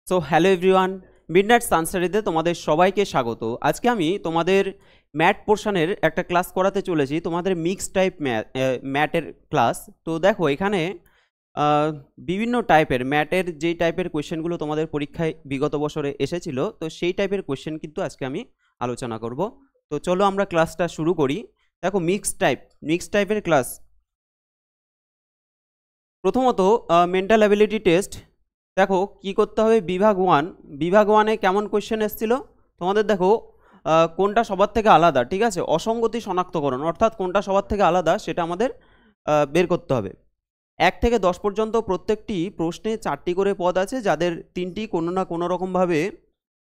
So hello everyone, midnight সানস্টাডিতে তোমাদের সবাইকে স্বাগত। আজকে আমি তোমাদের ম্যাথ পোর্শনের একটা ক্লাস করাতে চলেছি, তোমাদের মিক্স টাইপ ম্যাথের ক্লাস। তো দেখো এখানে বিভিন্ন টাইপের ম্যাথের যেই টাইপের কোয়েশ্চেনগুলো তোমাদের পরীক্ষায় বিগত বছরে এসেছিল, তো সেই টাইপের কোয়েশ্চেন কিন্তু আজকে আমি আলোচনা করব। তো চলো আমরা ক্লাসটা শুরু করি। দেখো মিক্স টাইপের ক্লাস। প্রথমত মেন্টাল অ্যাবিলিটি টেস্ট। দেখো কি করতে হবে, বিভাগ ওয়ানে কেমন কোয়েশ্চেন এসেছিল তোমাদের। দেখো কোনটা সবার থেকে আলাদা, ঠিক আছে, অসঙ্গতি শনাক্তকরণ, অর্থাৎ কোনটা সবার থেকে আলাদা সেটা আমাদের বের করতে হবে। 1 থেকে 10 পর্যন্ত প্রত্যেকটি প্রশ্নে 4টি করে পদ আছে, যাদের 3টি কোনো না কোনো রকমভাবে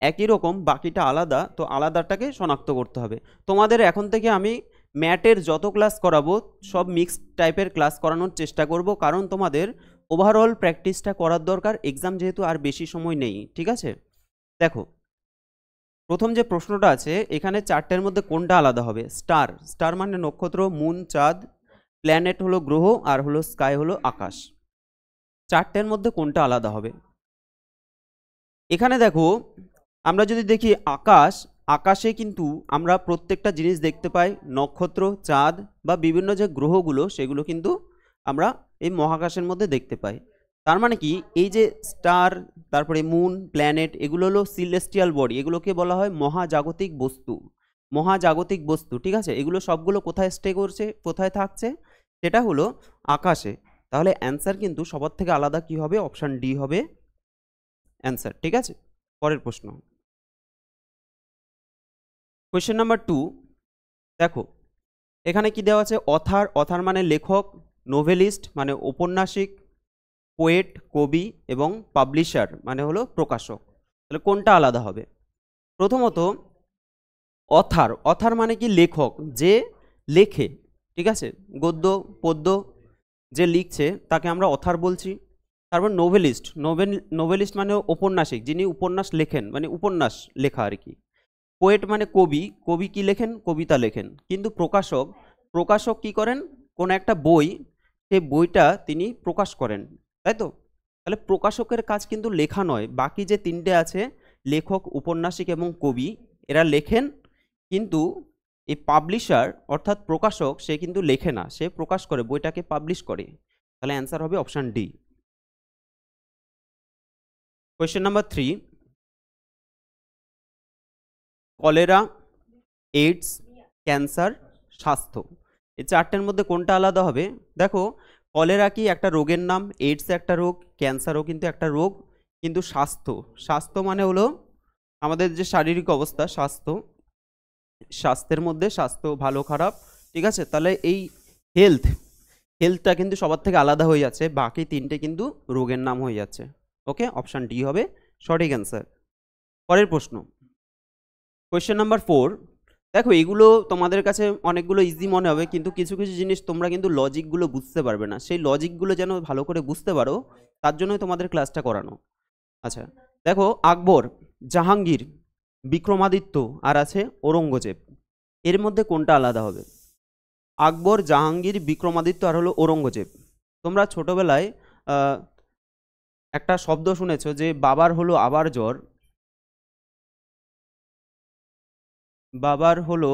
একই রকম, বাকিটা আলাদা। তো আলাদাটাকে শনাক্ত করতে হবে। তোমাদের এখন থেকে আমি ম্যাথের যত ক্লাস করাবো সব মিক্সড টাইপের ক্লাস করানোর চেষ্টা করব, কারণ তোমাদের ওভারঅল প্র্যাকটিসটা করার দরকার, এক্সাম যেহেতু আর বেশি সময় নেই, ঠিক আছে। দেখো প্রথম যে প্রশ্নটা আছে এখানে 4টের মধ্যে কোনটা আলাদা হবে। স্টার মানে নক্ষত্র, মুন চাঁদ, প্ল্যানেট হলো গ্রহ, আর হলো স্কাই হলো আকাশ। 4টের মধ্যে কোনটা আলাদা হবে। এখানে দেখো আমরা যদি দেখি আকাশে কিন্তু আমরা প্রত্যেকটা জিনিস দেখতে পাই, নক্ষত্র, চাঁদ বা বিভিন্ন যে গ্রহগুলো সেগুলো কিন্তু আমরা এই মহাকাশের মধ্যে দেখতে পাই। তার মানে কি, এই যে স্টার, তারপরে মুন, প্ল্যানেট, এগুলো হলো সিলেস্টিয়াল বডি, এগুলোকে বলা হয় মহাজাগতিক বস্তু, ঠিক আছে। এগুলো সবগুলো কোথায় স্টে করছে, কোথায় থাকছে, সেটা হলো আকাশে। তাহলে অ্যান্সার কিন্তু সবার থেকে আলাদা কি হবে, অপশান ডি হবে অ্যান্সার, ঠিক আছে। পরের প্রশ্ন, কোয়েশ্চেন নাম্বার 2। দেখো এখানে কি দেওয়া আছে, অথার মানে লেখক, নোভেলিস্ট মানে ঔপন্যাসিক, পোয়েট কবি, এবং পাবলিশার মানে হলো প্রকাশক। তাহলে কোনটা আলাদা হবে। প্রথমত অথার মানে কি, লেখক, যে লেখে, ঠিক আছে, গদ্য পদ্য যে লিখছে তাকে আমরা অথার বলছি। তারপর নোভেলিস্ট মানে ঔপন্যাসিক, যিনি উপন্যাস লেখেন, মানে উপন্যাস লেখা আর কি। পোয়েট মানে কবি কি লেখেন, কবিতা লেখেন। কিন্তু প্রকাশক কি করেন, কোন একটা বই, সেই বইটা তিনি প্রকাশ করেন, তাই তো। তাহলে প্রকাশকের কাজ কিন্তু লেখা নয়। বাকি যে 3টে আছে, লেখক, উপন্যাসিক এবং কবি, এরা লেখেন, কিন্তু এই পাবলিশার অর্থাৎ প্রকাশক সে কিন্তু লেখে না, সে প্রকাশ করে, বইটাকে পাবলিশ করে। তাহলে অ্যান্সার হবে option D. Question number 3। Cholera, AIDS, cancer, স্বাস্থ্য, এই 4টের মধ্যে কোনটা আলাদা হবে। দেখো কলেরা কি একটা রোগের নাম, এইডস একটা রোগ, ক্যান্সারও কিন্তু একটা রোগ। কিন্তু স্বাস্থ্য মানে হলো আমাদের যে শারীরিক অবস্থা, স্বাস্থ্যের মধ্যে স্বাস্থ্য ভালো খারাপ, ঠিক আছে। তাহলে এই হেলথটা কিন্তু সবার থেকে আলাদা হয়ে যাচ্ছে, বাকি 3টে কিন্তু রোগের নাম হয়ে যাচ্ছে। ওকে, অপশান ডি হবে সঠিক অ্যান্সার। পরের প্রশ্ন, কোয়েশ্চেন নাম্বার 4। দেখো এগুলো তোমাদের কাছে অনেকগুলো ইজি মনে হবে, কিন্তু কিছু কিছু জিনিস তোমরা কিন্তু লজিকগুলো বুঝতে পারবে না। সেই লজিকগুলো যেন ভালো করে বুঝতে পারো, তার জন্যই তোমাদের ক্লাসটা করানো। আচ্ছা দেখো, আকবর, জাহাঙ্গীর, বিক্রমাদিত্য, আর আছে ঔরঙ্গজেব, এর মধ্যে কোনটা আলাদা হবে। আকবর, জাহাঙ্গীর, বিক্রমাদিত্য, আর হলো ঔরঙ্গজেব। তোমরা ছোটবেলায় একটা শব্দ শুনেছো যে বাবার হলো আবার জ্বর, বাবার হলো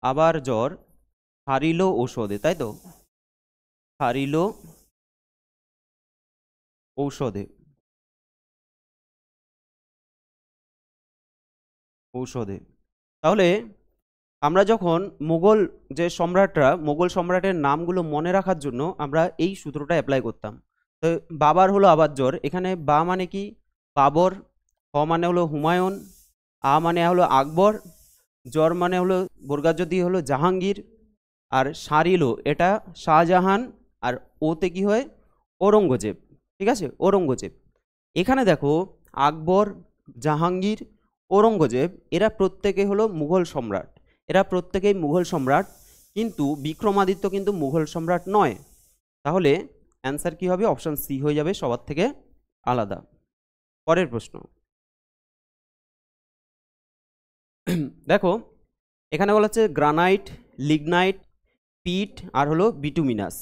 আবার জ্বর, হারিল ঔষধে, তাই তো, হারিল ঔষধে, তাহলে আমরা যখন মোগল সম্রাটের নামগুলো মনে রাখার জন্য আমরা এই সূত্রটা অ্যাপ্লাই করতাম। তো বাবার হলো আবার জ্বর, এখানে বা মানে কি, বাবর, হ মানে হলো হুমায়ুন, আ মানে হলো আকবর, জ্বর মানে হলো বর্গাজ্যোতি হলো জাহাঙ্গীর, আর সারিল এটা শাহজাহান, আর ওতে কি হয়, ঔরঙ্গজেব, ঠিক আছে, ঔরঙ্গজেব। এখানে দেখো আকবর, জাহাঙ্গীর, ঔরঙ্গজেব এরা প্রত্যেকে হলো মুঘল সম্রাট, কিন্তু বিক্রমাদিত্য কিন্তু মুঘল সম্রাট নয়। তাহলে অ্যান্সার কি হবে, অপশন সি হয়ে যাবে সবার থেকে আলাদা। পরের প্রশ্ন, দেখো এখানে বলা হচ্ছে গ্রানাইট, লিগনাইট, পিট, আর হলো বিটুমিনাস।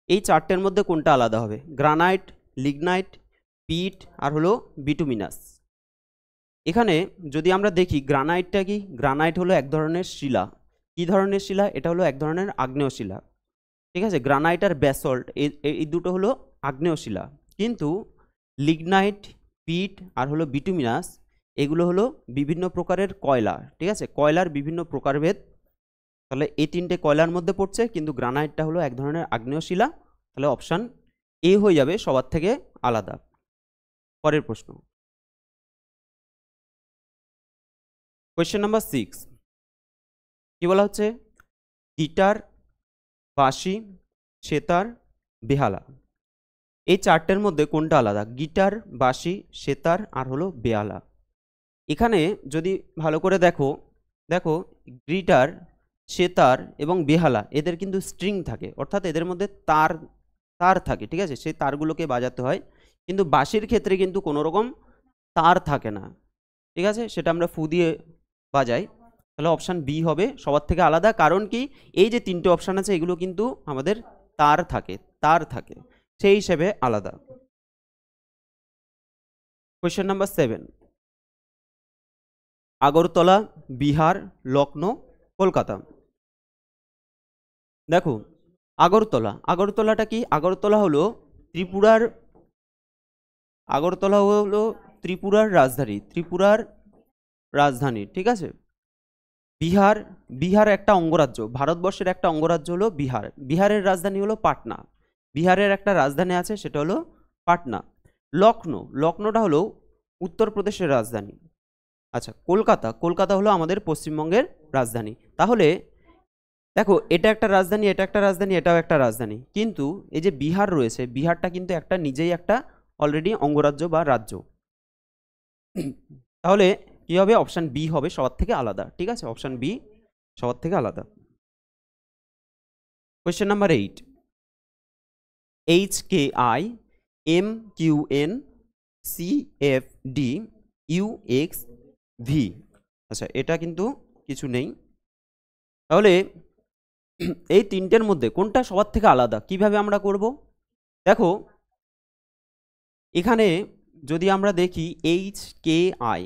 এই চারটের মধ্যে কোনটা আলাদা হবে? গ্রানাইট, লিগনাইট, পিট আর হলো বিটুমিনাস। এখানে যদি আমরা দেখি গ্রানাইটটা কি, গ্রানাইট হলো এক ধরনের শিলা। কি ধরনের শিলা? এটা হলো এক ধরনের আগ্নেয় শিলা, ঠিক আছে। গ্রানাইট আর ব্যাসল্ট এই দুটো হলো আগ্নেয় শিলা। কিন্তু লিগনাইট, পিট আর হলো বিটুমিনাস এগুলো হলো বিভিন্ন প্রকারের কয়লা, ঠিক আছে, কয়লার বিভিন্ন প্রকারভেদ। তাহলে এই তিনটে কয়লার মধ্যে পড়ছে, কিন্তু গ্রানাইটটা হলো এক ধরনের আগ্নেয় শিলা। তাহলে অপশান এ হয়ে যাবে সবার থেকে আলাদা। পরের প্রশ্ন, কোয়েশ্চেন নাম্বার 6, কি বলা হচ্ছে? গিটার, বাঁশি, সেতার, বেহালা, এই চারটের মধ্যে কোনটা আলাদা? গিটার, বাঁশি, সেতার আর হলো বেহালা। এখানে যদি ভালো করে দেখো, গিটার, সেতার এবং বেহালা এদের কিন্তু স্ট্রিং থাকে, অর্থাৎ এদের মধ্যে তার থাকে, ঠিক আছে, সেই তারগুলোকে বাজাতে হয়। কিন্তু বাঁশির ক্ষেত্রে কিন্তু কোনো রকম তার থাকে না, ঠিক আছে, সেটা আমরা ফু দিয়ে বাজাই। তাহলে অপশান বি হবে সবার থেকে আলাদা। কারণ কি, এই যে তিনটে অপশান আছে এগুলো কিন্তু আমাদের তার থাকে, সেই হিসেবে আলাদা। Question number 7, Agartala, Bihar, Lucknow, Kolkata. দেখো আগরতলাটা কি? আগরতলা হলো ত্রিপুরার রাজধানী, ঠিক আছে। বিহার একটা অঙ্গরাজ্য, ভারতবর্ষের একটা অঙ্গরাজ্য হলো বিহার। বিহারের রাজধানী হলো পাটনা। বিহারের একটা রাজধানী আছে, সেটা হলো পাটনা। লখনৌটা হলো উত্তরপ্রদেশের রাজধানী। আচ্ছা, কলকাতা হলো আমাদের পশ্চিমবঙ্গের রাজধানী। তাহলে দেখো, এটা একটা রাজধানী, এটাও একটা রাজধানী, কিন্তু এই যে বিহার রয়েছে, বিহারটা কিন্তু একটা নিজেই একটা অলরেডি অঙ্গরাজ্য বা রাজ্য। তাহলে কি হবে? অপশান বি হবে সবার থেকে আলাদা, ঠিক আছে, অপশান বি সবার থেকে আলাদা। Question number 8, HKI, MQN, CFD, UXV। আচ্ছা, এটা কিন্তু কিছু নেই। তাহলে এই তিনটের মধ্যে কোনটা সবার থেকে আলাদা, কিভাবে আমরা করব? দেখো, এখানে যদি আমরা দেখি HKI,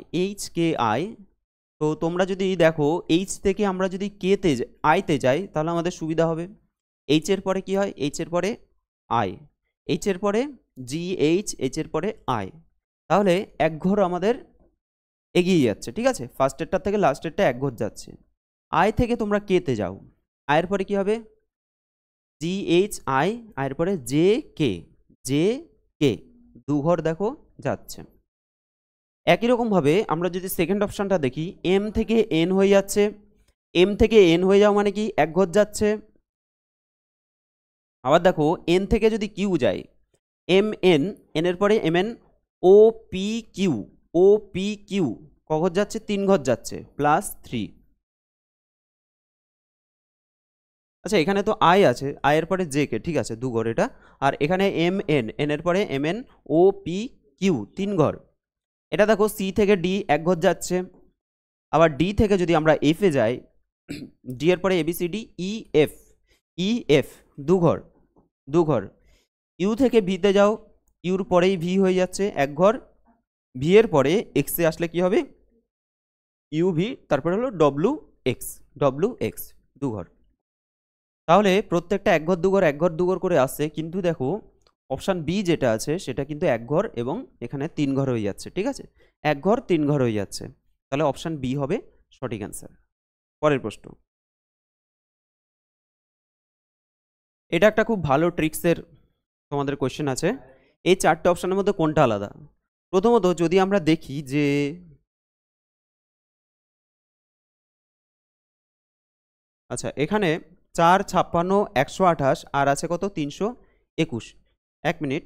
তো তোমরা যদি দেখো এইচ থেকে আমরা যদি আইতে যাই তাহলে আমাদের সুবিধা হবে। এইচ এর পরে কি হয়? এইচ এর পরে আই, এইচ এর পরে GH, এইচ এর পরে আই। তাহলে এক ঘর আমাদের এগিয়ে যাচ্ছে, ঠিক আছে, ফার্স্টেরটা থেকে লাস্টেরটা এক ঘর যাচ্ছে। আই থেকে তোমরা কেতে যাও, আয়ের পরে কি হবে? GHI, আয়ের পরে JK, দু ঘর দেখো যাচ্ছে। একই রকমভাবে আমরা যদি সেকেন্ড অপশানটা দেখি, এম থেকে এন হয়ে যাচ্ছে। এম থেকে এন হয়ে যাওয়া মানে কি? এক ঘর যাচ্ছে। আবার দেখো, এন থেকে যদি কিউ যায়, এন এর পরে MN, OPQ, ক ঘর যাচ্ছে? 3 ঘর যাচ্ছে, প্লাস 3। আচ্ছা, এখানে তো আই আছে, আয়ের পরে JK, ঠিক আছে, 2 ঘর এটা। আর এখানে MN, এর পরে MN, OPQ, 3 ঘর। এটা দেখো, সি থেকে ডি এক ঘর যাচ্ছে। আবার ডি থেকে যদি আমরা এফে যাই, ডি এর পরে ABCD, EF, 2 ঘর। ইউ থেকে ভিতে যাও, ইউর পরেই ভি হয়ে যাচ্ছে, এক ঘর। ভি এর পরে এক্সে আসলে কি হবে? UV, তারপরে হলো WX, 2 ঘর। তাহলে প্রত্যেকটা এক ঘর দু ঘর করে আসছে, কিন্তু দেখো অপশান বি যেটা আছে সেটা কিন্তু এক ঘর এবং এখানে 3 ঘর হয়ে যাচ্ছে, ঠিক আছে, এক ঘর 3 ঘর হয়ে যাচ্ছে। তাহলে অপশান বি হবে সঠিক অ্যান্সার। পরের প্রশ্ন, এটা একটা খুব ভালো ট্রিক্সের তোমাদের কোয়েশ্চেন আছে। এই চারটে অপশানের মধ্যে কোনটা আলাদা? প্রথমত যদি আমরা দেখি যে আচ্ছা, এখানে 4, 56, 128 আর আছে কত? 321। 1 মিনিট,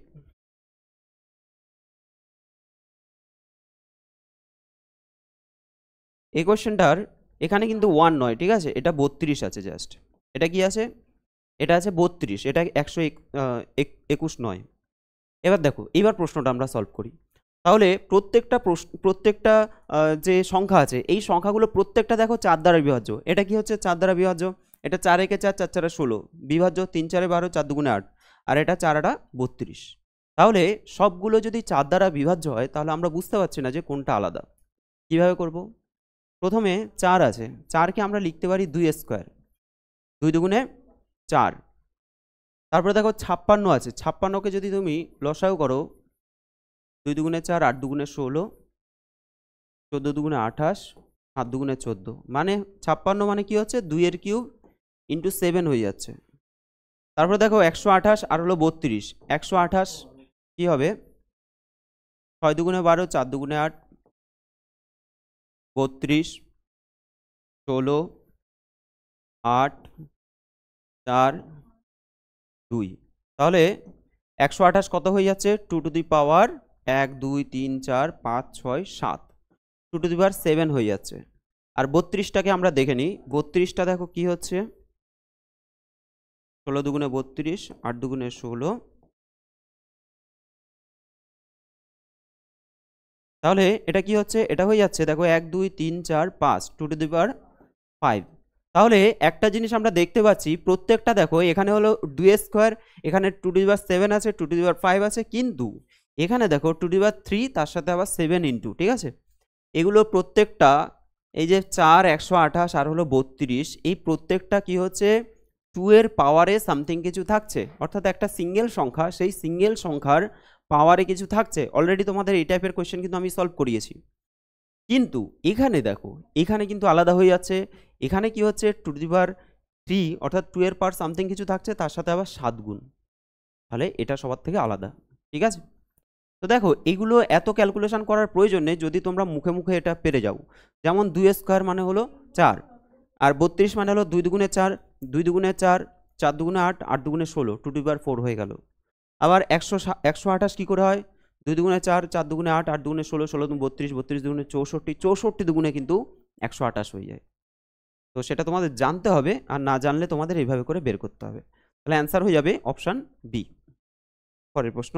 এই কোয়েশ্চেনটার এখানে কিন্তু 1 নয়, ঠিক আছে, এটা 32 আছে জাস্ট। এটা কি আছে? এটা আছে 32, এটা 121 নয়। এবার দেখো, এবার প্রশ্নটা আমরা সলভ করি। তাহলে প্রত্যেকটা যে সংখ্যা আছে, এই সংখ্যাগুলো প্রত্যেকটা দেখো 4 দ্বারা বিভাজ্য। এটা কি হচ্ছে? 4 দ্বারা বিভাজ্য। এটা 4 একে 4, 4 4 16, বিভাজ্য 3 4 12, 4 2 8। আর এটা 4×8 32। তাহলে সবগুলো যদি 4 দ্বারা বিভাজ্য হয় তাহলে আমরা বুঝতে পারছি না যে কোনটা আলাদা। কিভাবে করব? প্রথমে 4 আছে, 4কে আমরা লিখতে পারি 2 স্কোয়ার, 2 দুগুণে 4। তারপরে দেখো 56 আছে, 56কে যদি তুমি লসাগু করো, 2 দুগুণে 4, 8 দুগুণে 16, 14 দুগুণে 28, 7 দুগুণে 14, মানে 56 মানে কি হচ্ছে 2 এর কিউব ইন্টু 7 হয়ে যাচ্ছে। তারপরে দেখো 128 আর হলো 32, 128 কি হবে 6 দুগুণে 12, 4 দুগুণে 8, 32, 16, 8, 4, 2। তাহলে 128 কত হয়ে যাচ্ছে 2 to the power 1 2 3 4 5 6 7, 2 to the পাওয়ার 7 হয়ে যাচ্ছে। আর 32টাকে আমরা দেখে নিই, 32টা দেখো কি হচ্ছে 16 দুগুণে 32, 8 দুগুণে 16। তাহলে এটা কি হচ্ছে, এটা হয়ে যাচ্ছে দেখো 1 2 3 4 5, 2 টু দি পাওয়ার 5। তাহলে একটা জিনিস আমরা দেখতে পাচ্ছি, প্রত্যেকটা দেখো এখানে হলো 2 স্কোয়ার, এখানে 2 টু দি পাওয়ার 7 আছে, 2 টু দি পাওয়ার 5 আছে, কিন্তু এখানে দেখো 2 টু দি পাওয়ার 3 তার সাথে আবার 7 ইন্টু, ঠিক আছে। এগুলো প্রত্যেকটা এই যে 4 128 আর হলো 32, এই প্রত্যেকটা কি হচ্ছে 2 এর পাওয়ারে সামথিং কিছু থাকছে, অর্থাৎ একটা সিঙ্গেল সংখ্যা, সেই সিঙ্গেল সংখ্যার পাওয়ারে কিছু থাকছে। অলরেডি তোমাদের এই টাইপের কোয়েশ্চেন কিন্তু আমি সলভ করিয়েছি। কিন্তু এখানে দেখো এখানে কিন্তু আলাদা হয়ে যাচ্ছে, এখানে কি হচ্ছে 2 টু দি পাওয়ার 3 অর্থাৎ 2 এর পাওয়ার সামথিং কিছু থাকছে, তার সাথে আবার 7 গুণ, তাহলে এটা সবার থেকে আলাদা, ঠিক আছে। তো দেখো এগুলো এত ক্যালকুলেশন করার প্রয়োজন নেই যদি তোমরা মুখে মুখে এটা পেরে যাও। যেমন 2 স্কোয়ার মানে হলো 4, আর 32 মানে হলো 2 দুগুণে 4, 2 দুগুণে 4, 4 দুগুণে 8, 8 দুগুণে 16, 2 টু দি পাওয়ার 4 হয়ে গেল। আবার 128 কি করে হয় 2 দুগুণে 4, 4 দুগুণে 8, 8 দুগুণে 16, 16 দুগুণে 32, 32 দুগুণে 64, 64 দুগুণে কিন্তু 128 হয়ে যায়। তো সেটা তোমাদের জানতে হবে, আর না জানলে তোমাদের এইভাবে করে বের করতে হবে। তাহলে অ্যান্সার হয়ে যাবে অপশান বি। পরের প্রশ্ন,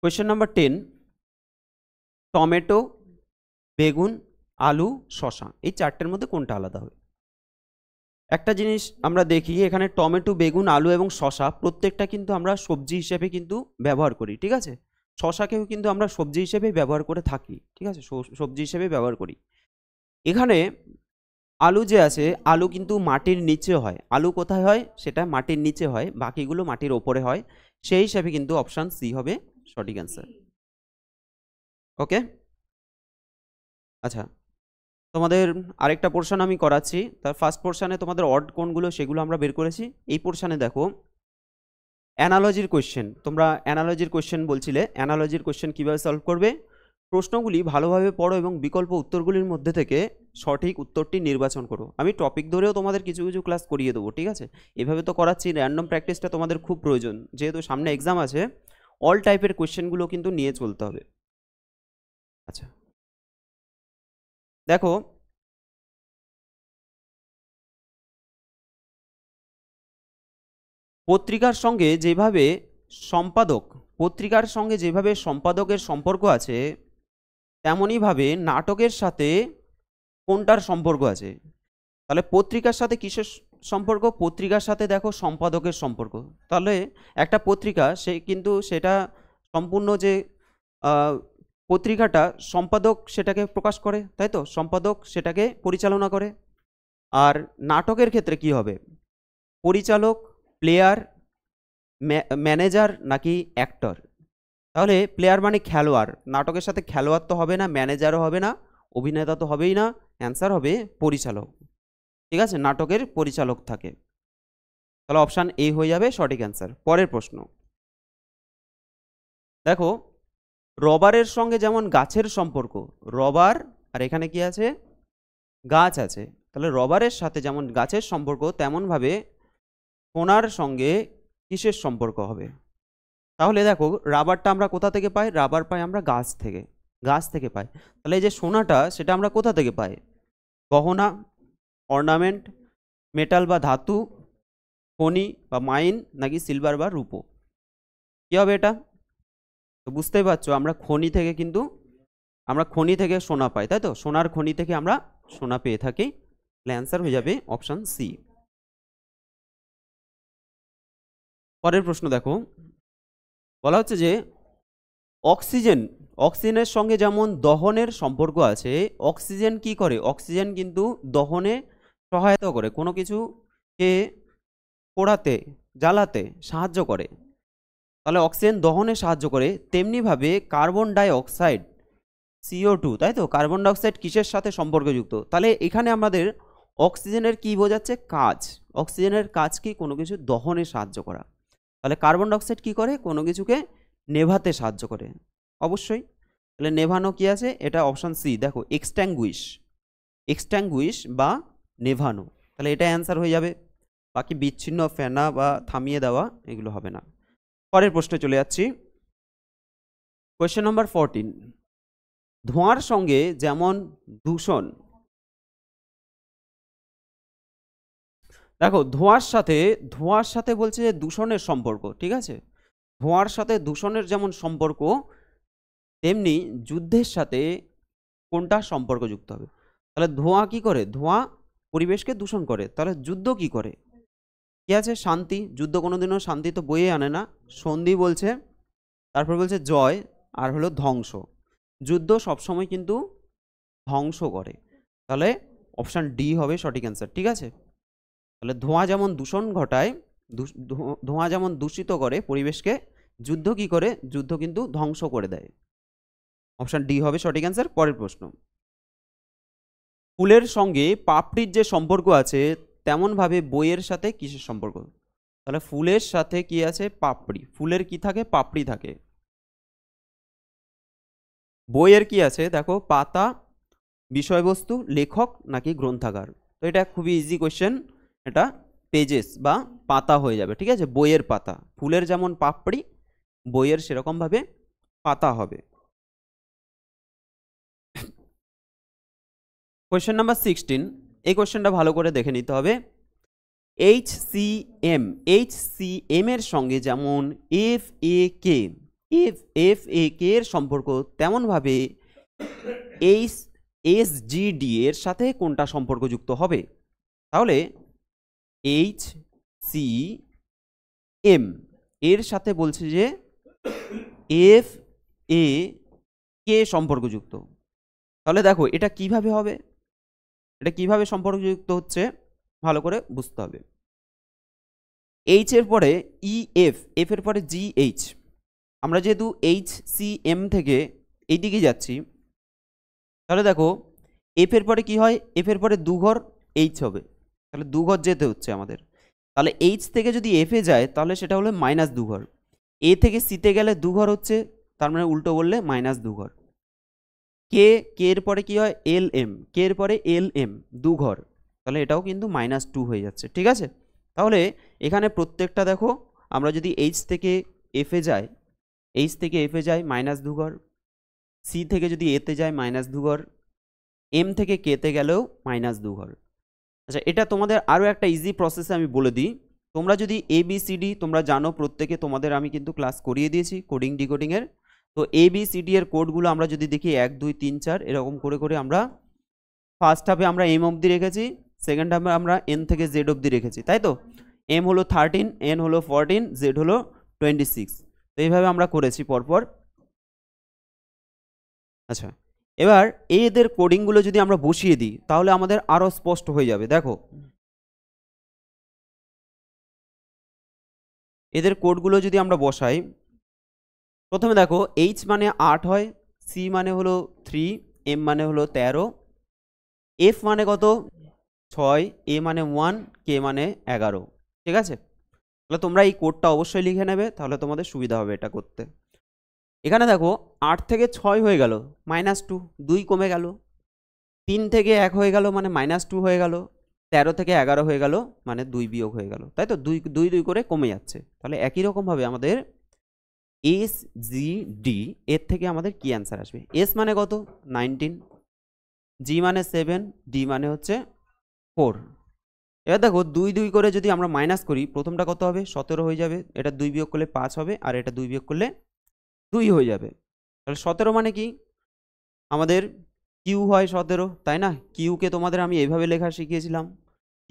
কোয়েশ্চেন নাম্বার 10, টমেটো, বেগুন, আলু, শসা, এই চারটের মধ্যে কোনটা আলাদা হবে? একটা জিনিস আমরা দেখি, এখানে টমেটো, বেগুন, আলু এবং শসা প্রত্যেকটা কিন্তু আমরা সবজি হিসেবে কিন্তু ব্যবহার করি, ঠিক আছে। শসাকেও কিন্তু আমরা সবজি হিসেবে ব্যবহার করে থাকি, ঠিক আছে, সবজি হিসেবে ব্যবহার করি। এখানে আলু যে আছে, আলু কিন্তু মাটির নিচে হয়। আলু কোথায় হয়? সেটা মাটির নিচে হয়, বাকিগুলো মাটির ওপরে হয়। সেই হিসাবে কিন্তু অপশান সি হবে সঠিক অ্যান্সার। ওকে, আচ্ছা, তোমাদের আরেকটা পোর্শন আমি করাচ্ছি। তার ফার্স্ট পোর্শনে তোমাদের অড কোনগুলো সেগুলো আমরা বের করেছি। এই পোর্শনে দেখো অ্যানালজির কোয়েশ্চেন, তোমরা অ্যানালজির কোয়েশ্চেন বলছিলে, অ্যানালজির কোয়েশ্চেন কীভাবে সলভ করবে। প্রশ্নগুলি ভালোভাবে পড়ো এবং বিকল্প উত্তরগুলির মধ্যে থেকে সঠিক উত্তরটি নির্বাচন করো। আমি টপিক ধরেও তোমাদের কিছু কিছু ক্লাস করিয়ে দেবো, ঠিক আছে। এভাবে তো করাচ্ছি, র্যান্ডম প্র্যাকটিসটা তোমাদের খুব প্রয়োজন, যেহেতু সামনে এক্সাম আছে। অল টাইপের কোয়েশ্চেনগুলো কিন্তু নিয়ে চলতে হবে। আচ্ছা দেখো, পত্রিকার সঙ্গে যেভাবে সম্পাদকের সম্পর্ক আছে, তেমনইভাবে নাটকের সাথে কোনটার সম্পর্ক আছে? তাহলে পত্রিকার সাথে কিসের সম্পর্ক? পত্রিকার সাথে দেখো সম্পাদকের সম্পর্ক। তাহলে একটা পত্রিকা কিন্তু সেটা সম্পূর্ণ যে পত্রিকাটা, সম্পাদক সেটাকে প্রকাশ করে, তাই তো, সম্পাদক সেটাকে পরিচালনা করে। আর নাটকের ক্ষেত্রে কি হবে? পরিচালক, প্লেয়ার, ম্যানেজার নাকি অ্যাক্টর? তাহলে প্লেয়ার মানে খেলোয়াড়, নাটকের সাথে খেলোয়াড় তো হবে না, ম্যানেজারও হবে না, অভিনেতা তো হবেই না, অ্যান্সার হবে পরিচালক, ঠিক আছে, নাটকের পরিচালক থাকে। তাহলে অপশান এ হয়ে যাবে সঠিক অ্যান্সার। পরের প্রশ্ন দেখো, রবারের সঙ্গে যেমন গাছের সম্পর্ক, রবার আর এখানে কি আছে গাছ আছে, তাহলে রবারের সাথে যেমন গাছের সম্পর্ক তেমনভাবে সোনার সঙ্গে কিসের সম্পর্ক হবে? তাহলে দেখো রাবারটা আমরা কোথা থেকে পাই? রাবার পাই আমরা গাছ থেকে পাই। তাহলে এই যে সোনাটা সেটা আমরা কোথা থেকে পাই? গহনা, অর্নামেন্ট, মেটাল বা ধাতু, খনি বা মাইন, নাকি সিলভার বা রূপো? কি হবে এটা? তো বুঝতেই পারছো, আমরা খনি থেকে সোনা পাই, তাই তো, সোনার খনি থেকে আমরা সোনা পেয়ে থাকি। তাহলে অ্যান্সার হয়ে যাবে অপশান সি। পরের প্রশ্ন দেখো, বলা হচ্ছে যে অক্সিজেনের সঙ্গে যেমন দহনের সম্পর্ক আছে, অক্সিজেন কি করে? অক্সিজেন কিন্তু দহনে সহায়তা করে, কোনো কিছুকে পোড়াতে জ্বালাতে সাহায্য করে, তাহলে অক্সিজেন দহনে সাহায্য করে। তেমনিভাবে কার্বন ডাই অক্সাইড CO2, তাই তো, কার্বন ডাই অক্সাইড কিসের সাথে সম্পর্কযুক্ত? তাহলে এখানে আমাদের অক্সিজেনের কি বোঝাচ্ছে? কাজ। অক্সিজেনের কাজ কি? কোনো কিছু দহনে সাহায্য করা। তাহলে কার্বন ডাই অক্সাইড কি করে? কোনো কিছুকে নেভাতে সাহায্য করে, অবশ্যই। তাহলে নেভানো কি আছে? এটা অপশন সি, দেখো এক্সট্যাঙ্গুইশ বা নেভানো, তাহলে এটা অ্যান্সার হয়ে যাবে। বাকি বিচ্ছিন্ন, ফেনা বা থামিয়ে দেওয়া এগুলো হবে না। পরের প্রশ্নে চলে যাচ্ছি, কোয়েশ্চেন নাম্বার 14। ধোঁয়ার সঙ্গে যেমন দূষণ, দেখো ধোঁয়ার সাথে বলছে যে দূষণের সম্পর্ক, ঠিক আছে। ধোঁয়ার সাথে দূষণের যেমন সম্পর্ক, তেমনি যুদ্ধের সাথে কোনটা সম্পর্কযুক্ত হবে? তাহলে ধোঁয়া কি করে? ধোঁয়া পরিবেশকে দূষণ করে। তাহলে যুদ্ধ কি করে? কি আছে? শান্তি। যুদ্ধ কোনোদিনও শান্তি তো বয়ে আনে না, সন্ধি বলছে, তারপর বলছে জয়, আর হলো ধ্বংস। যুদ্ধ সবসময় কিন্তু ধ্বংস করে, তাহলে অপশান ডি হবে সঠিক অ্যান্সার, ঠিক আছে। তাহলে ধোঁয়া যেমন দূষণ ঘটায়, ধোঁয়া যেমন দূষিত করে পরিবেশকে, যুদ্ধ কি করে? যুদ্ধ কিন্তু ধ্বংস করে দেয়। অপশান ডি হবে সঠিক অ্যান্সার। পরের প্রশ্ন, ফুলের সঙ্গে পাপড়ির যে সম্পর্ক আছে, তেমনভাবে বইয়ের সাথে কিসের সম্পর্ক? তাহলে ফুলের সাথে কি আছে? পাপড়ি। ফুলের কি থাকে? পাপড়ি থাকে। বইয়ের কি আছে? দেখো, পাতা, বিষয়বস্তু, লেখক নাকি গ্রন্থাগার। তো এটা খুবই ইজি কোয়েশ্চেন, এটা পেজেস বা পাতা হয়ে যাবে, ঠিক আছে। বইয়ের পাতা। ফুলের যেমন পাপড়ি, বইয়ের সেরকমভাবে পাতা হবে। কোয়েশ্চেন নাম্বার 16, এই কোয়েশ্চেনটা ভালো করে দেখে নিতে হবে। HCM এর সঙ্গে যেমন FAK এর সম্পর্ক, তেমনভাবে SGD এর সাথে কোনটা সম্পর্কযুক্ত হবে? তাহলে HCM এর সাথে বলছে যে FAK সম্পর্কযুক্ত। তাহলে দেখো এটা কিভাবে হবে, এটা কিভাবে সম্পর্কযুক্ত হচ্ছে ভালো করে বুঝতে হবে। H এর পরে EF, F এর পরে GH। আমরা যেহেতু HCM থেকে এইদিকে যাচ্ছি, তাহলে দেখো F এর পরে কি হয়? F এর পরে দুঘর H হবে, তাহলে দুঘর যেতে হচ্ছে আমাদের। তাহলে H থেকে যদি F এ যায়, তাহলে সেটা হলো মাইনাস দুঘর। A থেকে C তে গেলে দুঘর হচ্ছে, তার মানে উল্টো বললে মাইনাস দুঘর। কে এর পরে কি হয়? LM, কে এর পরে LM, দুঘর, তাহলে এটাও কিন্তু -2 হয়ে যাচ্ছে, ঠিক আছে। তাহলে এখানে প্রত্যেকটা দেখো, আমরা যদি H থেকে F এ যাই, H থেকে F এ যাই মাইনাস দুঘর, C থেকে যদি A তে যায় মাইনাস দুঘর, M থেকে K তে গেলেও মাইনাস দুঘর। আচ্ছা, এটা তোমাদের আরও একটা ইজি প্রসেসে আমি বলে দিই। তোমরা যদি ABCD তোমরা জানো প্রত্যেকে, তোমাদের আমি কিন্তু ক্লাস করিয়ে দিয়েছি কোডিং ডিকোডিংয়ের। তো ABCD এর কোডগুলো আমরা যদি দেখি 1 2 3 4 এরকম করে করে আমরা ফার্স্ট হাফে আমরা M অবধি রেখেছি, সেকেন্ড হাফে আমরা N থেকে Z অবধি রেখেছি, তাই তো। M হলো 13, N হলো 14, Z হলো 26। তো এইভাবে আমরা করেছি পরপর। আচ্ছা, এবার এদের কোডিংগুলো যদি আমরা বসিয়ে দিই, তাহলে আমাদের আরও স্পষ্ট হয়ে যাবে। দেখো এদের কোডগুলো যদি আমরা বসাই, প্রথমে দেখো H মানে 8 হয়, C মানে হলো 3, M মানে হলো 13, F মানে কত? 6, A মানে 1, K মানে 11, ঠিক আছে। তাহলে তোমরা এই কোডটা অবশ্যই লিখে নেবে, তাহলে তোমাদের সুবিধা হবে এটা করতে। এখানে দেখো 8 থেকে 6 হয়ে গেল -2, 2 কমে গেল। 3 থেকে 1 হয়ে গেল মানে -2 হয়ে গেল। 13 থেকে 11 হয়ে গেল মানে 2 বিয়োগ হয়ে গেল, তাই তো। 2 2 2 করে কমে যাচ্ছে। তাহলে একই রকমভাবে আমাদের SGD এর থেকে আমাদের কি অ্যান্সার আসবে? S মানে কত? 19, G মানে 7, D মানে হচ্ছে 4। এবার দেখো 2 2 করে যদি আমরা মাইনাস করি, প্রথমটা কত হবে? 17 হয়ে যাবে। এটা 2 বিয়োগ করলে 5 হবে, আর এটা 2 বিয়োগ করলে 2 হয়ে যাবে। তাহলে 17 মানে কি? আমাদের কিউ হয় 17, তাই না। কিউকে তোমাদের আমি এইভাবে লেখা শিখিয়েছিলাম,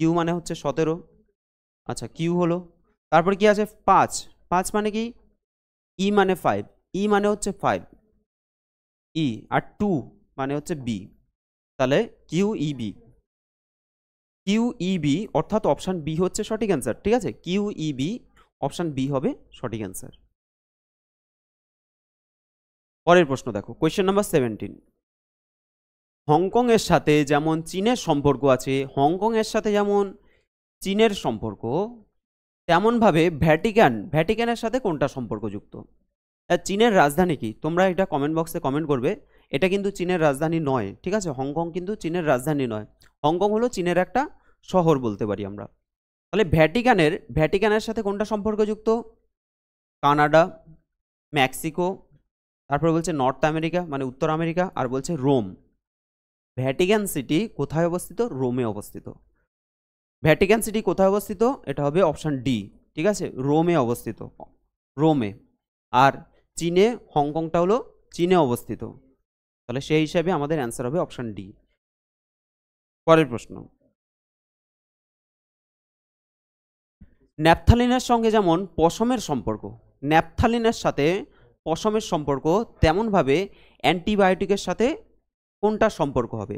কিউ মানে হচ্ছে 17। আচ্ছা, কিউ হলো, তারপর কি আছে 5, 5 মানে কি, ই মানে 5, ই মানে হচ্ছে 5, ই, আর 2 মানে হচ্ছে বি, তাহলে Q E B, Q E B অর্থাৎ অপশান বি হচ্ছে সঠিক অ্যান্সার। ঠিক আছে, Q E B option B হবে সঠিক অ্যান্সার। পরের প্রশ্ন দেখো, কোয়েশ্চেন নাম্বার 17। হংকংয়ের সাথে যেমন চীনের সম্পর্ক আছে, হংকংয়ের সাথে যেমন চীনের সম্পর্ক, তেমনভাবে ভ্যাটিকানের সাথে কোনটা সম্পর্কযুক্ত? চীনের রাজধানী কি? তোমরা এটা কমেন্ট বক্সে কমেন্ট করবে। এটা কিন্তু চীনের রাজধানী নয়, ঠিক আছে, হংকং কিন্তু চীনের রাজধানী নয়, হংকং হলো চীনের একটা শহর বলতে পারি আমরা। তাহলে ভ্যাটিকানের সাথে কোনটা সম্পর্কযুক্ত? কানাডা, মেক্সিকো, তারপরে বলছে নর্থ আমেরিকা মানে উত্তর আমেরিকা, আর বলছে রোম। ভ্যাটিকান সিটি কোথায় অবস্থিত? রোমে অবস্থিত। ভ্যাটিকান সিটি কোথায় অবস্থিত? এটা হবে অপশান ডি, ঠিক আছে, রোমে অবস্থিত, রোমে। আর চীনে, হংকংটা হলো চীনে অবস্থিত, তাহলে সেই হিসাবে আমাদের অ্যান্সার হবে অপশান ডি। পরের প্রশ্ন, ন্যাপথালিনের সঙ্গে যেমন পশমের সম্পর্ক, ন্যাপথালিনের সাথে পশমের সম্পর্ক, তেমনভাবে অ্যান্টিবায়োটিকের সাথে কোনটার সম্পর্ক হবে?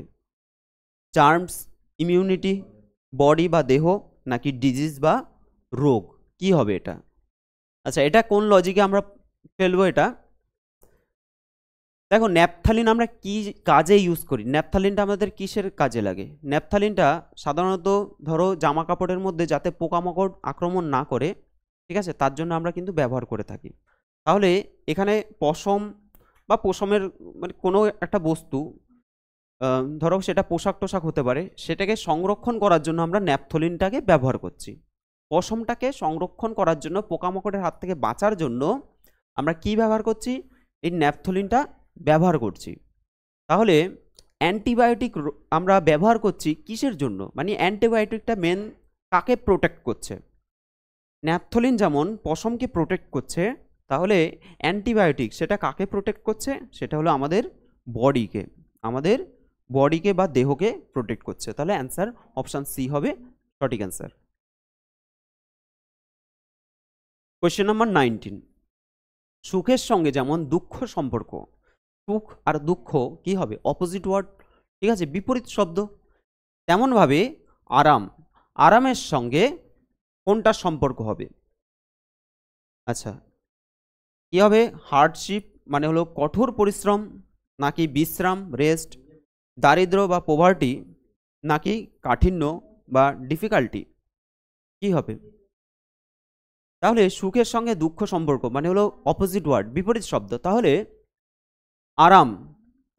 চার্মস, ইমিউনিটি, বডি বা দেহ, নাকি ডিজিজ বা রোগ, কি হবে এটা? আচ্ছা, এটা কোন লজিকে আমরা ফেলবো? এটা দেখো, ন্যাপথালিন আমরা কি কাজে ইউজ করি? ন্যাপথালিনটা আমাদের কিসের কাজে লাগে? ন্যাপথালিনটা সাধারণত ধরো জামা কাপড়ের মধ্যে যাতে পোকামাকড় আক্রমণ না করে, ঠিক আছে, তার জন্য আমরা কিন্তু ব্যবহার করে থাকি। তাহলে এখানে পশম বা পশমের মানে কোনো একটা বস্তু, ধরো সেটা পোশাক টোশাক হতে পারে, সেটাকে সংরক্ষণ করার জন্য আমরা ন্যাপথলিনটাকে ব্যবহার করছি। পশমটাকে সংরক্ষণ করার জন্য, পোকামাকড়ের হাত থেকে বাঁচার জন্য আমরা কি ব্যবহার করছি? এই ন্যাপথলিনটা ব্যবহার করছি। তাহলে অ্যান্টিবায়োটিক আমরা ব্যবহার করছি কিসের জন্য? মানে অ্যান্টিবায়োটিকটা মেন কাকে প্রোটেক্ট করছে? ন্যাপথলিন যেমন পশমকে প্রোটেক্ট করছে, তাহলে অ্যান্টিবায়োটিক সেটা কাকে প্রোটেক্ট করছে? সেটা হলো আমাদের বডিকে বা দেহকে প্রোটেক্ট করছে। তাহলে অ্যান্সার অপশান সি হবে সঠিক অ্যান্সার। Question number 19। সুখের সঙ্গে যেমন দুঃখ সম্পর্ক, সুখ আর দুঃখ কি হবে? অপোজিট ওয়ার্ড, ঠিক আছে, বিপরীত শব্দ। তেমনভাবে আরামের সঙ্গে কোনটার সম্পর্ক হবে? আচ্ছা, কি হবে? হার্ডশিপ মানে হলো কঠোর পরিশ্রম, নাকি বিশ্রাম রেস্ট, দারিদ্র বা পোভার্টি, নাকি কাঠিন্য বা ডিফিকাল্টি, কি হবে? তাহলে সুখের সঙ্গে দুঃখ সম্পর্ক মানে হলো অপোজিট ওয়ার্ড, বিপরীত শব্দ। তাহলে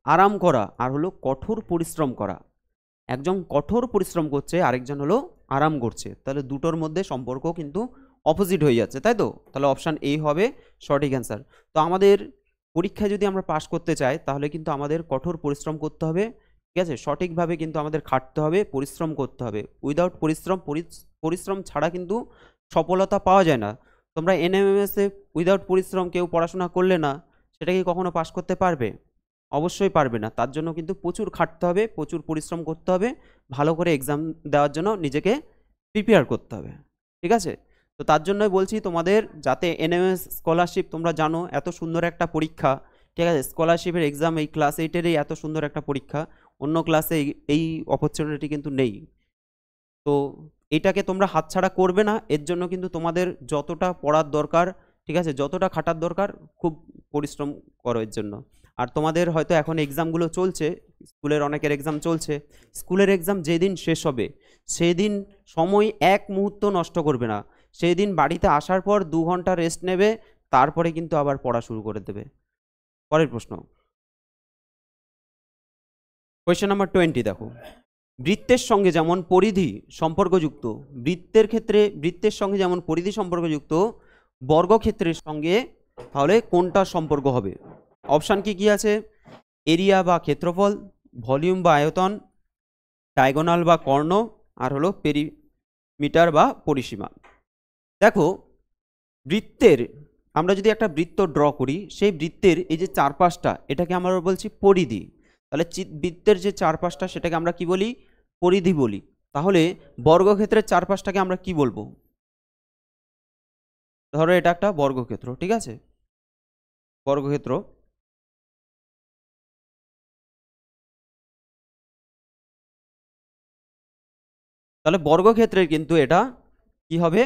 আরাম করা আর হলো কঠোর পরিশ্রম করা, একজন কঠোর পরিশ্রম করছে, আরেকজন হলো আরাম করছে, তাহলে দুটোর মধ্যে সম্পর্ক কিন্তু অপোজিট হয়ে যাচ্ছে, তাই তো? তাহলে অপশান এ হবে সঠিক অ্যান্সার। তো আমাদের পরীক্ষায় যদি আমরা পাস করতে চাই, তাহলে কিন্তু আমাদের কঠোর পরিশ্রম করতে হবে, ঠিক আছে, সঠিকভাবে কিন্তু আমাদের খাটতে হবে, পরিশ্রম করতে হবে। উইদাউট পরিশ্রম ছাড়া কিন্তু সফলতা পাওয়া যায় না। তোমরা এনএমএমএসে উইদাউট পরিশ্রম কেউ পড়াশোনা করলে না, সেটা কি কখনো পাস করতে পারবে? অবশ্যই পারবে না। তার জন্য কিন্তু প্রচুর খাটতে হবে, প্রচুর পরিশ্রম করতে হবে, ভালো করে এক্সাম দেওয়ার জন্য নিজেকে প্রিপেয়ার করতে হবে, ঠিক আছে? তো তার জন্যই বলছি তোমাদের, যাতে এনএমএস স্কলারশিপ, তোমরা জানো এত সুন্দর একটা পরীক্ষা, ঠিক আছে, স্কলারশিপের এক্সাম এই ক্লাস 8-এরই এত সুন্দর একটা পরীক্ষা, অন্য ক্লাসে এই অপরচুনিটি কিন্তু নেই। তো এটাকে তোমরা হাতছাড়া করবে না, এর জন্য কিন্তু তোমাদের যতটা পড়ার দরকার, ঠিক আছে, যতটা খাটার দরকার, খুব পরিশ্রম করো এর জন্য। আর তোমাদের হয়তো এখন এক্সামগুলো চলছে, স্কুলের অনেকের এক্সাম চলছে, স্কুলের এক্সাম যেদিন শেষ হবে সেদিন সময় এক মুহূর্ত নষ্ট করবে না, সেই দিন বাড়িতে আসার পর 2 ঘন্টা রেস্ট নেবে, তারপরে কিন্তু আবার পড়া শুরু করে দেবে। পরের প্রশ্ন, কোয়েশ্চেন নাম্বার 20 দেখো, বৃত্তের সঙ্গে যেমন পরিধি সম্পর্কযুক্ত, বৃত্তের সঙ্গে যেমন পরিধি সম্পর্কযুক্ত, বর্গক্ষেত্রের সঙ্গে তাহলে কোনটা সম্পর্ক হবে? অপশান কি আছে? এরিয়া বা ক্ষেত্রফল, ভলিউম বা আয়তন, ডায়াগোনাল বা কর্ণ, আর হলো পেরিমিটার বা পরিসীমা। দেখো, আমরা যদি একটা বৃত্ত ড্র করি, সেই বৃত্তের এই যে চারপাশটা, এটাকে আমরা বলছি পরিধি। তাহলে বৃত্তের যে চারপাশটা, সেটাকে আমরা কি বলি? পরিধি বলি। তাহলে বর্গক্ষেত্রের চারপাশটাকে আমরা কি বলবো? ধরো এটা একটা বর্গক্ষেত্র, ঠিক আছে, বর্গক্ষেত্র। তাহলে বর্গক্ষেত্রের কিন্তু এটা কি হবে,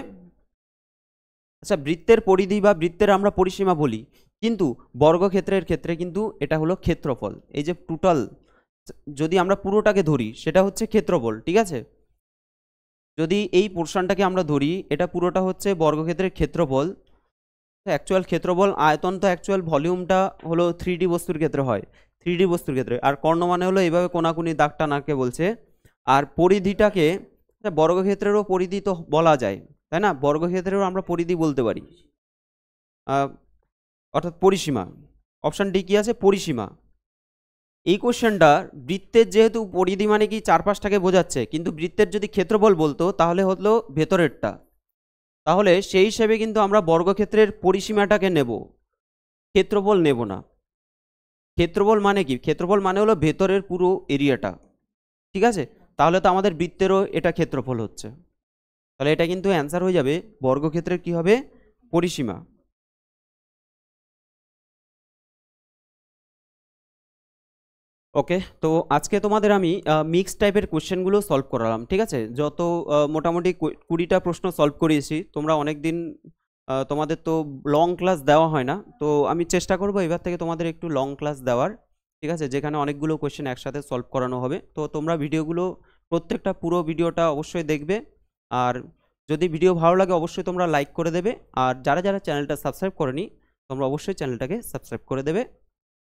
আচ্ছা বৃত্তের পরিধি বা বৃত্তের আমরা পরিসীমা বলি, কিন্তু বর্গক্ষেত্রের ক্ষেত্রে কিন্তু এটা হলো ক্ষেত্রফল। এই যে টোটাল যদি আমরা পুরোটাকে ধরি সেটা হচ্ছে ক্ষেত্রফল, ঠিক আছে। যদি এই পোর্শনটাকে আমরা ধরি এটা পুরোটা হচ্ছে বর্গক্ষেত্রের ক্ষেত্রফল। অ্যাকচুয়াল ক্ষেত্রফল, আয়তন তো অ্যাকচুয়াল ভলিউমটা হলো 3D বস্তুর ক্ষেত্রে হয়, 3D বস্তুর ক্ষেত্রে। আর কর্ণ মানে হলো এইভাবে কোনাকুনি দাগ টানাকে বলছে। আর পরিধিটাকে, বর্গক্ষেত্রেরও পরিধি তো বলা যায়, তাই না, বর্গক্ষেত্রেরও আমরা পরিধি বলতে পারি, অর্থাৎ পরিসীমা। অপশান ডি কি আছে, পরিসীমা। এই কোশ্চেনটা বৃত্তের যেহেতু পরিধি মানে কি চারপাশটাকে বোঝাচ্ছে, কিন্তু বৃত্তের যদি ক্ষেত্রফল বলতো তাহলে হলো ভেতরেরটা, তাহলে সেই হিসেবে কিন্তু আমরা বর্গক্ষেত্রের পরিসীমাটাকে নেব, ক্ষেত্রফল নেব না। ক্ষেত্রফল মানে কি, ক্ষেত্রফল মানে হলো ভেতরের পুরো এরিয়াটা, ঠিক আছে। তাহলে তো আমাদের বৃত্তেরও এটা ক্ষেত্রফল হচ্ছে, তাহলে এটা কিন্তু অ্যান্সার হয়ে যাবে বর্গক্ষেত্রের কি হবে, পরিসীমা। ওকে, তো আজকে তোমাদের আমি মিক্স টাইপের কোশ্চেনগুলো সলভ করালাম, ঠিক আছে। যত মোটামুটি 20টা প্রশ্ন সলভ করিয়েছি। তোমরা অনেক দিন তোমাদের তো লং ক্লাস দেওয়া হয় না, তো আমি চেষ্টা করব এবার থেকে তোমাদের একটু লং ক্লাস দেওয়ার, ঠিক আছে, যেখানে অনেকগুলো কোশ্চেন একসাথে সলভ করানো হবে। তো তোমরা ভিডিওগুলো প্রত্যেকটা পুরো ভিডিওটা অবশ্যই দেখবে, আর যদি ভিডিও ভালো লাগে অবশ্যই তোমরা লাইক করে দেবে, আর যারা যারা চ্যানেলটা সাবস্ক্রাইব করেনি তোমরা অবশ্যই চ্যানেলটাকে সাবস্ক্রাইব করে দেবে।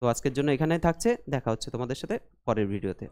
তো আজকের জন্য এখানেই থাকছে, দেখা হচ্ছে তোমাদের সাথে পরের ভিডিওতে।